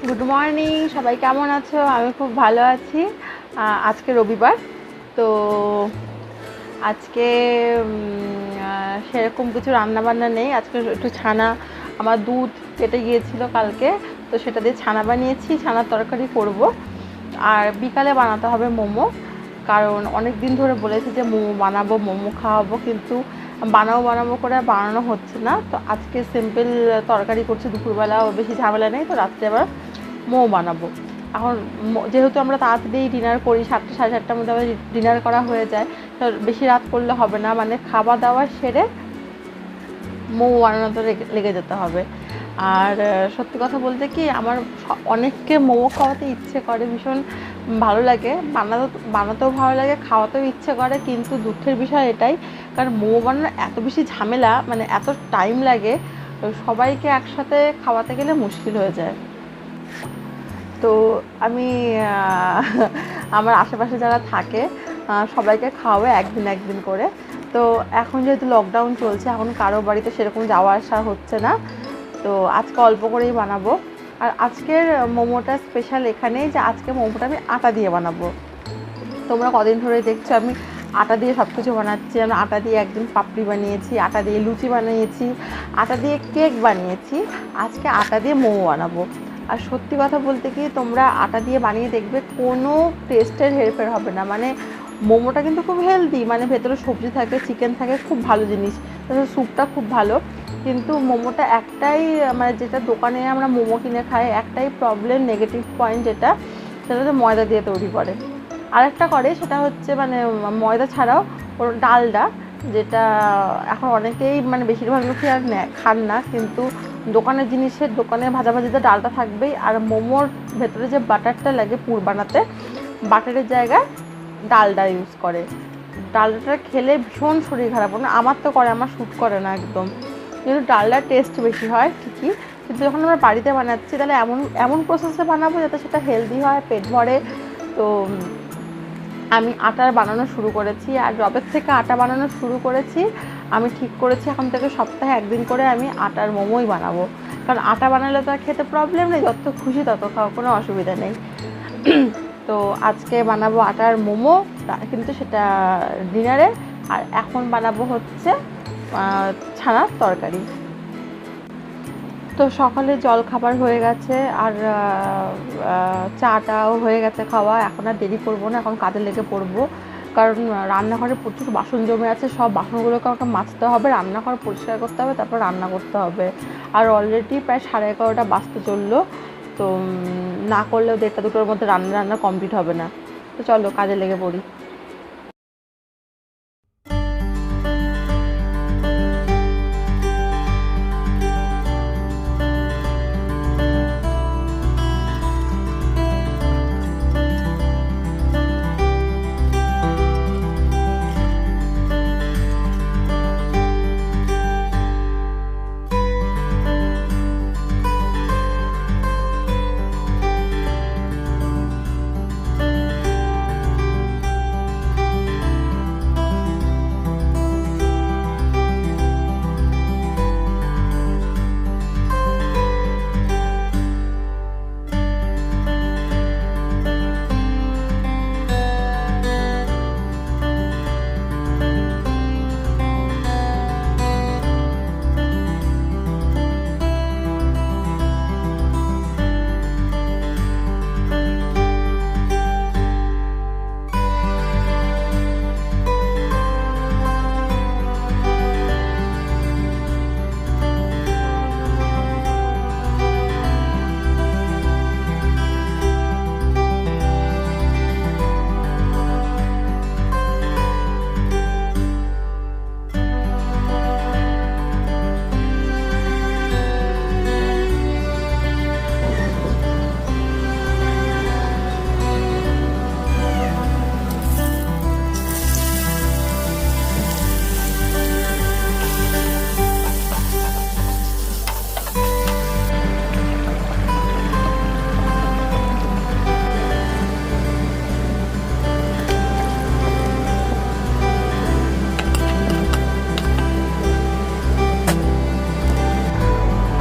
Good morning, সবাই কেমন আছো? আমি খুব ভালো আছি। আজকে রবিবার, তো আজকে সেরকম কিছু রান্নাবান্না নেই। আজকে একটু ছানা, আমার দুধ কেটে গিয়েছিল কালকে, তো সেটা দিয়ে ছানা বানিয়েছি, ছানার তরকারি করব। আর বিকালে বানাতে হবে মোমো, কারণ অনেক দিন ধরে বলেছি যে মোমো বানাবো, মোমো খাওয়াবো, কিন্তু বানাবো করে বানানো হচ্ছে না। তো আজকে সিম্পল তরকারি করছি, দুপুরবেলা বেশি ঝামেলা নেই, তো রাত্রে আবার মোমো বানাবো। এখন যেহেতু আমরা তাড়াতাড়ি ডিনার করি, 7টা সাড়ে 7টার মধ্যে আমাদের ডিনার করা হয়ে যায়, তো বেশি রাত করলে হবে না, মানে খাওয়া দাওয়া সেরে মোমো বানানোতে লেগে যেতে হবে। আর সত্যি কথা বলতে কি, আমার অনেককে মোমো খাওয়াতে ইচ্ছে করে, ভীষণ ভালো লাগে, বানাতেও ভালো লাগে, খাওয়াতেও ইচ্ছে করে, কিন্তু দুঃখের বিষয় এটাই, কারণ মোমো বানানো এত বেশি ঝামেলা, মানে এত টাইম লাগে, সবাইকে একসাথে খাওয়াতে গেলে মুশকিল হয়ে যায়। তো আমি আমার আশেপাশে যারা থাকে সবাইকে খাওয়াবে একদিন করে। তো এখন যেহেতু লকডাউন চলছে, এখন কারো বাড়িতে সেরকম যাওয়া আসা হচ্ছে না, তো আজকে অল্প করেই বানাবো। আর আজকের মোমোটা স্পেশাল এখানেই যে আজকে মোমোটা আমি আটা দিয়ে বানাবো। তোমরা কদিন ধরে দেখছো আমি আটা দিয়ে সব কিছু বানাচ্ছি। আমি আটা দিয়ে একদিন পাপড়ি বানিয়েছি, আটা দিয়ে লুচি বানিয়েছি, আটা দিয়ে কেক বানিয়েছি, আজকে আটা দিয়ে মোমো বানাবো। আর সত্যি কথা বলতে কি, তোমরা আটা দিয়ে বানিয়ে দেখবে, কোনো টেস্টের হেরফের হবে না। মানে মোমোটা কিন্তু খুব হেলদি, মানে ভেতরে সবজি থাকে, চিকেন থাকে, খুব ভালো জিনিস, তাছাড়া স্যুপটা খুব ভালো। কিন্তু মোমোটা একটাই, মানে যেটা দোকানে আমরা মোমো কিনে খাই, একটাই প্রবলেম, নেগেটিভ পয়েন্ট, সেটা হচ্ছে ময়দা দিয়ে তৈরি করে। আরেকটা করে, সেটা হচ্ছে মানে ময়দা ছাড়াও ওর ডালডা, যেটা এখন অনেকেই মানে বেশিরভাগ লোকই আর খান না, কিন্তু দোকানের জিনিসের, দোকানে ভাজাভাজিতে ডালটা থাকবেই। আর মোমোর ভেতরে যে বাটারটা লাগে পুর বানাতে, বাটারের জায়গায় ডালডা ইউজ করে। ডালডাটা খেলে ভীষণ শরীর খারাপ, না আমার তো করে, আমার শ্যুট করে না একদম, কিন্তু ডালডার টেস্ট বেশি হয় ঠিকই। কিন্তু যখন আমরা বাড়িতে বানাচ্ছি, তাহলে এমন প্রসেসে বানাবো যাতে সেটা হেলদি হয়, পেট ভরে। তো আমি আটার বানানো শুরু করেছি, আর যবের থেকে আটা বানানো শুরু করেছি, আমি ঠিক করেছি এখন থেকে সপ্তাহে একদিন করে আমি আটার মোমোই বানাবো। কারণ আটা বানালে তো আর খেতে প্রবলেম নেই, যত খুশি তত খাওয়া, কোনো অসুবিধা নেই। তো আজকে বানাবো আটার মোমো, কিন্তু সেটা ডিনারে। আর এখন বানাবো হচ্ছে ছানার তরকারি। তো সকালে জল খাবার হয়ে গেছে, আর চাটাও হয়ে গেছে খাওয়া। এখন আর দেরি করবো না, এখন কাজে লেগে পড়বো, কারণ রান্নাঘরে প্রচুর বাসন জমে আছে, সব বাসনগুলোকে আমাকে মাজতে হবে, রান্নাঘর পরিষ্কার করতে হবে, তারপর রান্না করতে হবে। আর অলরেডি প্রায় 11:30 বাজতে চললো, তো না করলেও 1:30-2টোর মধ্যে রান্না কমপ্লিট হবে না। তো চলো কাজে লেগে পড়ি।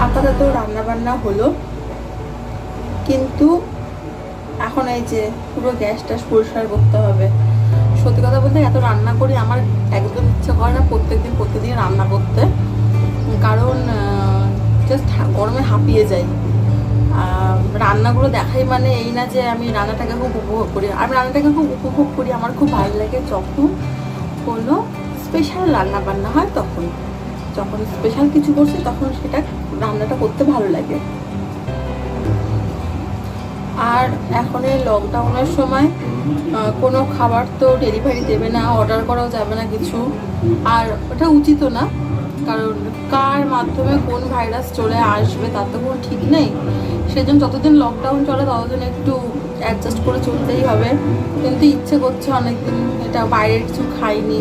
আপাতত রান্নাবান্না হলো, কিন্তু এখন এই যে পুরো গ্যাসটা পরিষ্কার করতে হবে। সত্যি কথা বলতে এত রান্না করি আমার একদম ইচ্ছে করে না প্রত্যেকদিন রান্না করতে, কারণ জাস্ট গরমে হাঁপিয়ে যাই। রান্নাগুলো দেখাই মানে এই না যে আমি রান্নাটাকে খুব উপভোগ করি। আমি রান্নাটাকে খুব উপভোগ করি, আমার খুব ভালো লাগে যখন কোনো স্পেশাল রান্না বান্না হয়, যখন স্পেশাল কিছু করছি তখন সেটা রান্নাটা করতে ভালো লাগে। আর এখন এই লকডাউনের সময় কোনো খাবার তো ডেলিভারি দেবে না, অর্ডার করাও যাবে না কিছু, আর ওটা উচিতও না, কারণ কার মাধ্যমে কোন ভাইরাস চলে আসবে তার তো কোনো ঠিক নেই। সেজন্য যতদিন লকডাউন চলে ততদিন একটু অ্যাডজাস্ট করে চলতেই হবে। কিন্তু ইচ্ছে করছে অনেকদিন এটা বাইরের কিছু খাইনি,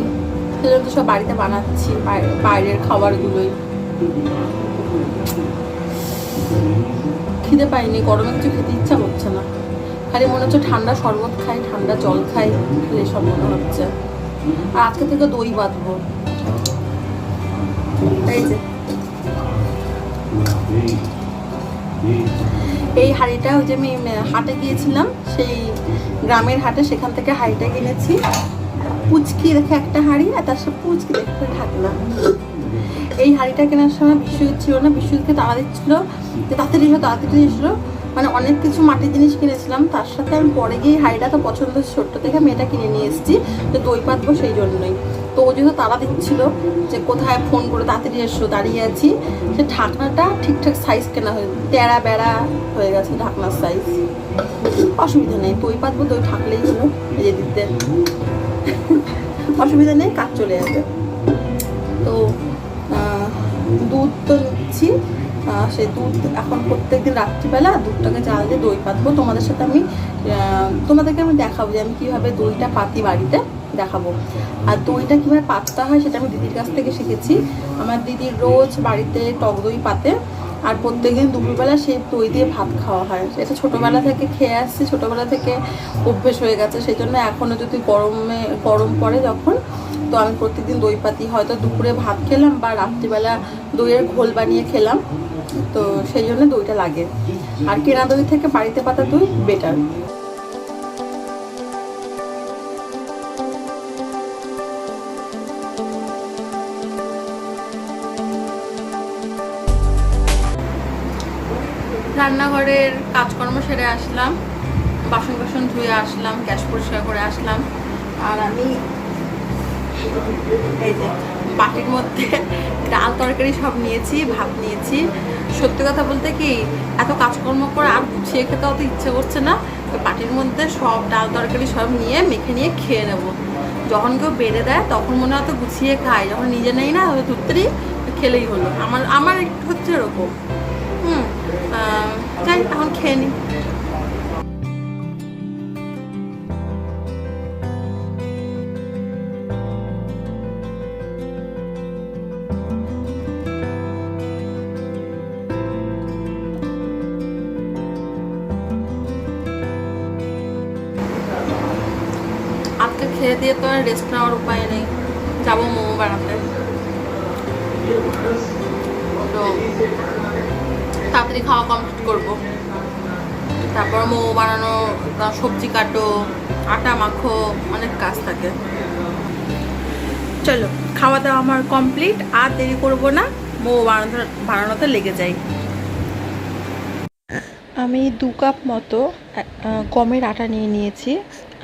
সেজন্য তো সব বাড়িতে বানাচ্ছি বাইরের খাবারগুলোই। খিদে পাইনি, গরমে কিছু খেতে ইচ্ছা করছে না, খালি মনে হচ্ছে ঠান্ডা শরবত খাই, ঠান্ডা জল খাই, খালি সব মনে হচ্ছে। আর আজকে থেকে দই বাঁধবো। এই যে এই হাঁড়িটা, ওই যে আমি হাটে গিয়েছিলাম, সেই গ্রামের হাটে, সেখান থেকে হাঁড়িটা কিনেছি। পুচকি দেখে একটা হাঁড়ি, আর তার সাথে পুচকি দেখে ঢাকনা। এই হাঁড়িটা কেনার সময় বিশ্বজিৎ ছিল না, বিশ্বজিৎকে তাড়া দিচ্ছিল যে তাড়াতাড়ি এসলো, মানে অনেক কিছু মাটির জিনিস কিনেছিলাম, তার সাথে আমি পরে গিয়ে হাঁড়িটা তো পছন্দ ছোট্ট থেকে মেয়েটা কিনে নিয়ে এসেছি যে দই পাতবো সেই জন্যই। তো ও যেহেতু তাড়া দিচ্ছিল যে কোথায় ফোন করে তাড়াতাড়ি এসো, দাঁড়িয়ে আছি, সে ঢাকনাটা ঠিকঠাক সাইজ কেনা হয়ে তেড়া বেড়া হয়ে গেছে ঢাকনার সাইজ। অসুবিধা নেই, দই পাতবো, দই ঠাকলেই হলো, ভেজে দিতে অসুবিধা নেই, কাজ চলে যাবে। তো দুধ তো নিচ্ছি, সেই দুধ এখন প্রত্যেকদিন রাত্রিবেলা দুধটাকে জাল দিয়ে দই পাতবো। তোমাদেরকে আমি দেখাবো যে আমি কীভাবে দইটা পাতি, বাড়িতে দেখাবো। আর দইটা কীভাবে পাততে হয় সেটা আমি দিদির কাছ থেকে শিখেছি। আমার দিদির রোজ বাড়িতে টক দই পাতে, আর প্রত্যেকদিন দুপুরবেলা সেই দই দিয়ে ভাত খাওয়া হয়। এটা ছোটোবেলা থেকে খেয়ে আসছি, ছোটোবেলা থেকে অভ্যেস হয়ে গেছে। সেই জন্য এখনও যদি গরম পড়ে যখন, তো আমি প্রত্যেকদিন দই পাতি, হয়তো দুপুরে ভাত খেলাম বা রাত্রিবেলা দইয়ের ঘোল বানিয়ে খেলাম, তো সেই জন্য দইটা লাগে। আর কেনা দই থেকে বাড়িতে পাতা দই বেটার। রান্নাঘরের কাজকর্ম সেরে আসলাম, বাসন ধুয়ে আসলাম, গ্যাস পরিষ্কার করে আসলাম। আর আমি এই যে বাটির মধ্যে ডাল তরকারি সব নিয়েছি, ভাত নিয়েছি। সত্যি কথা বলতে কি, এত কাজকর্ম করে আর গুছিয়ে খেতে অত ইচ্ছে করছে না। বাটির মধ্যে সব ডাল তরকারি সব নিয়ে মেখে নিয়ে খেয়ে নেব। যখন কেউ বেড়ে দেয় তখন মনে হয় তো গুছিয়ে খাই, যখন নিজে নেই না তুত্তরি খেলেই হলো। আমার একটু হচ্ছে এরকম। যাই, এখন খেয়ে নিই। আজকে খেয়ে দিয়ে তো আর রেস্ট নেওয়ার উপায় নেই, যাবো মোমো বানাতে। তো তাড়াতাড়ি খাওয়া কমপ্লিট করবো, তারপর মোমো বানানো, সবজি কাটো, আটা মাখো, অনেক কাজ থাকে। চলো, খাওয়া দাওয়া আমার কমপ্লিট, আর দেরি করবো না, মোমো বানানোতে লেগে যাই। আমি 2 কাপ মতো গমের আটা নিয়ে নিয়েছি।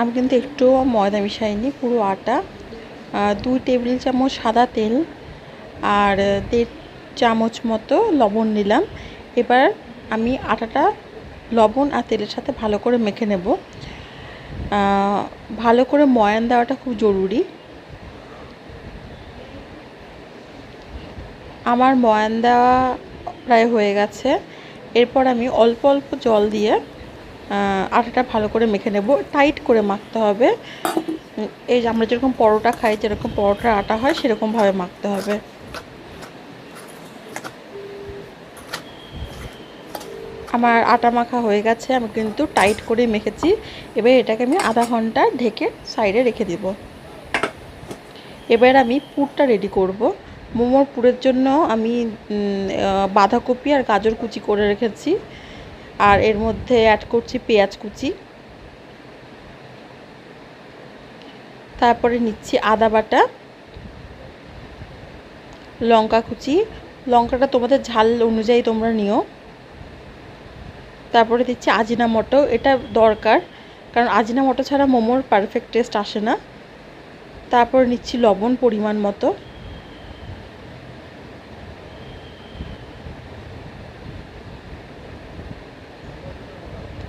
আমি কিন্তু একটু ময়দা মিশাইনি, পুরো আটা। 2 টেবিল চামচ সাদা তেল, আর 1.5 চামচ মতো লবণ নিলাম। এবার আমি আটাটা লবণ আর তেলের সাথে ভালো করে মেখে নেব। ভালো করে ময়ান দেওয়াটা খুব জরুরি। আমার ময়ান দেওয়া প্রায় হয়ে গেছে। এরপর আমি অল্প অল্প জল দিয়ে আটাটা ভালো করে মেখে নেব। টাইট করে মাখতে হবে, এই যে আমরা যেরকম পরোটা খাই, যেরকম পরোটার আটা হয় সেরকমভাবে মাখতে হবে। আমার আটা মাখা হয়ে গেছে, আমি কিন্তু টাইট করে মেখেছি। এবার এটাকে আমি আধা ঘন্টা ঢেকে সাইডে রেখে দেব। এবার আমি পুরটা রেডি করব। মোমোর পুরের জন্য আমি বাঁধাকপি আর গাজর কুচি করে রেখেছি। আর এর মধ্যে অ্যাড করছি পেঁয়াজ কুচি, তারপরে নিচ্ছি আদা বাটা, লঙ্কা কুচি, লঙ্কাটা তোমাদের ঝাল অনুযায়ী তোমরা নিও। তারপরে দিচ্ছি আজিনামোটো, এটা দরকার কারণ আজিনামোটো ছাড়া মোমোর পারফেক্ট টেস্ট আসে না। তারপর নিচ্ছি লবণ পরিমাণ মতো,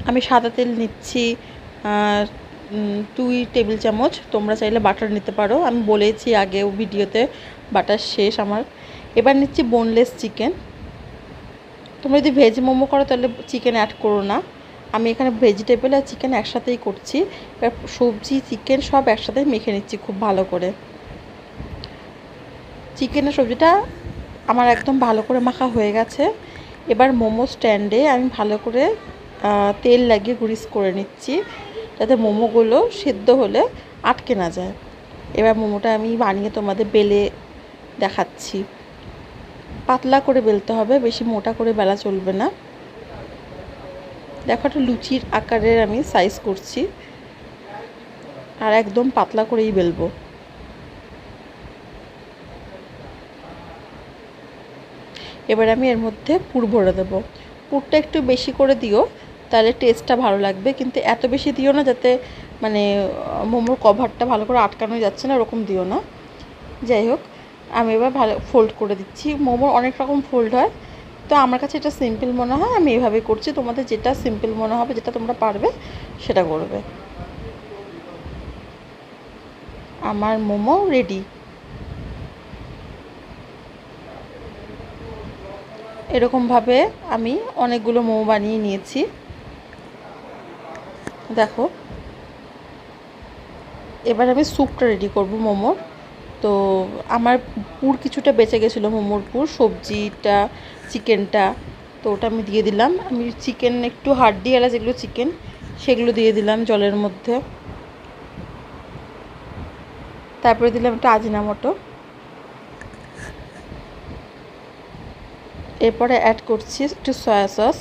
আমি সাদা তেল নিচ্ছি 2 টেবিল চামচ, তোমরা চাইলে বাটার নিতে পারো, আমি বলেছি আগেও ভিডিওতে বাটার শেষ আমার। এবার নিচ্ছি বোনলেস চিকেন, তোমরা যদি ভেজ মোমো করো তাহলে চিকেন অ্যাড করো না, আমি এখানে ভেজিটেবল আর চিকেন একসাথেই করছি। এবার সবজি চিকেন সব একসাথে মেখে নিচ্ছি খুব ভালো করে। চিকেনের সবজিটা আমার একদম ভালো করে মাখা হয়ে গেছে। এবার মোমো স্ট্যান্ডে আমি ভালো করে তেল লাগিয়ে গ্রিস করে নিচ্ছি যাতে মোমোগুলো সেদ্ধ হলে আটকে না যায়। এবার মোমোটা আমি বানিয়ে তোমাদের বেলে দেখাচ্ছি। পাতলা করে বেলতে হবে, বেশি মোটা করে বেলা চলবে না। দেখো একটা লুচির আকারের আমি সাইজ করছি আর একদম পাতলা করেই বেলবো। এবার আমি এর মধ্যে পুর ভরে দেবো। পুরটা একটু বেশি করে দিও, তাহলে টেস্টটা ভালো লাগবে, কিন্তু এত বেশি দিও না যাতে মানে মোমোর কভারটা ভালো করে আটকানো যাচ্ছে না, ওরকম দিও না। যাই হোক, আমি এবার ভালো ফোল্ড করে দিচ্ছি। মোমোর অনেক রকম ফোল্ড হয়, তো আমার কাছে এটা সিম্পল মনে হয়, আমি এভাবে করছি। তোমাদের যেটা সিম্পল মনে হবে, যেটা তোমরা পারবে সেটা করবে। আমার মোমো রেডি। এরকমভাবে আমি অনেকগুলো মোমো বানিয়ে নিয়েছি। দেখো, এবার আমি স্যুপটা রেডি করব মোমোর। তো আমার পুর কিছুটা বেঁচে গেছিলো, মোমোর পুর, সবজিটা চিকেনটা, তো ওটা আমি দিয়ে দিলাম। আমি চিকেন একটু হাড্ডিওয়ালা যেগুলো চিকেন সেগুলো দিয়ে দিলাম জলের মধ্যে। তারপরে দিলাম একটু আজিনামোটো। এরপরে অ্যাড করছি একটু সয়া সস,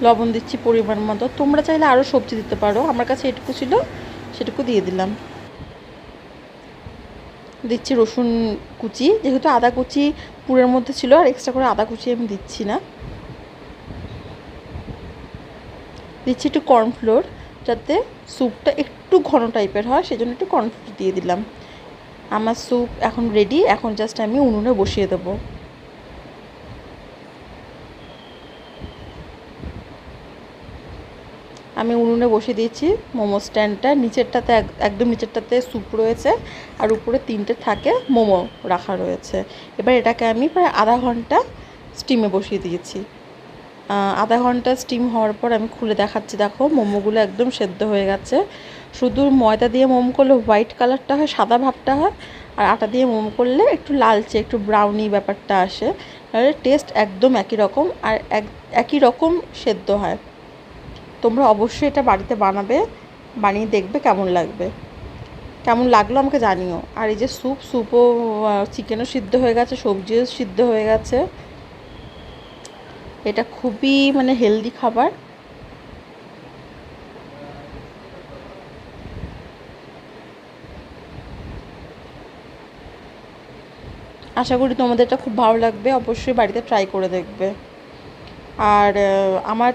লবণ দিচ্ছি পরিমাণ মতো। তোমরা চাইলে আরও সবজি দিতে পারো, আমার কাছে এটুকু ছিল সেটুকু দিয়ে দিলাম। দিচ্ছি রসুন কুচি, যেহেতু আদা কুচি পুরের মধ্যে ছিল আর এক্সট্রা করে আদা কুচি আমি দিচ্ছি না। দিচ্ছি একটু কর্নফ্লোর, যাতে স্যুপটা একটু ঘন টাইপের হয়, সেজন্য একটু কর্নফ্লোর দিয়ে দিলাম। আমার স্যুপ এখন রেডি, এখন জাস্ট আমি উনুনে বসিয়ে দেবো। আমি উনুনে বসিয়ে দিয়েছি মোমো স্ট্যান্ডটা, নিচেরটাতে একদম নিচেরটাতে স্যুপ রয়েছে আর উপরে 3টে থাকে মোমো রাখা রয়েছে। এবার এটাকে আমি প্রায় আধা ঘন্টা স্টিমে বসিয়ে দিয়েছি। আধা ঘন্টা স্টিম হওয়ার পর আমি খুলে দেখাচ্ছি। দেখো, মোমোগুলো একদম সেদ্ধ হয়ে গেছে। শুধু ময়দা দিয়ে মোমো করলে হোয়াইট কালারটা হয়, সাদা ভাবটা হয়, আর আটা দিয়ে মোমো করলে একটু লালচে, একটু ব্রাউনি ব্যাপারটা আসে। তাহলে টেস্ট একদম একই রকম আর একই রকম সেদ্ধ হয়। তোমরা অবশ্যই এটা বাড়িতে বানাবে, বানিয়ে দেখবে কেমন লাগবে। কেমন লাগলো আমাকে জানিও। আর এই যে স্যুপও চিকেনও সিদ্ধ হয়ে গেছে, সবজিও সিদ্ধ হয়ে গেছে। এটা খুবই মানে হেলদি খাবার। আশা করি তোমাদের এটা খুব ভালো লাগবে, অবশ্যই বাড়িতে ট্রাই করে দেখবে। আর আমার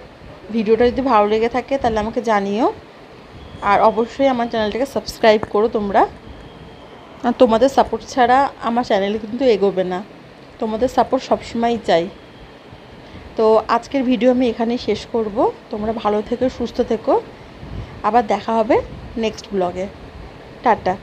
ভিডিওটা যদি ভালো লেগে থাকে তাহলে আমাকে জানিও, আর অবশ্যই আমার চ্যানেলটাকে সাবস্ক্রাইব করো তোমরা। আর তোমাদের সাপোর্ট ছাড়া আমার চ্যানেলে কিন্তু এগোবে না, তোমাদের সাপোর্ট সবসময়ই চাই। তো আজকের ভিডিও আমি এখানেই শেষ করব। তোমরা ভালো থেকো, সুস্থ থেকো, আবার দেখা হবে নেক্সট ব্লগে। টাটা।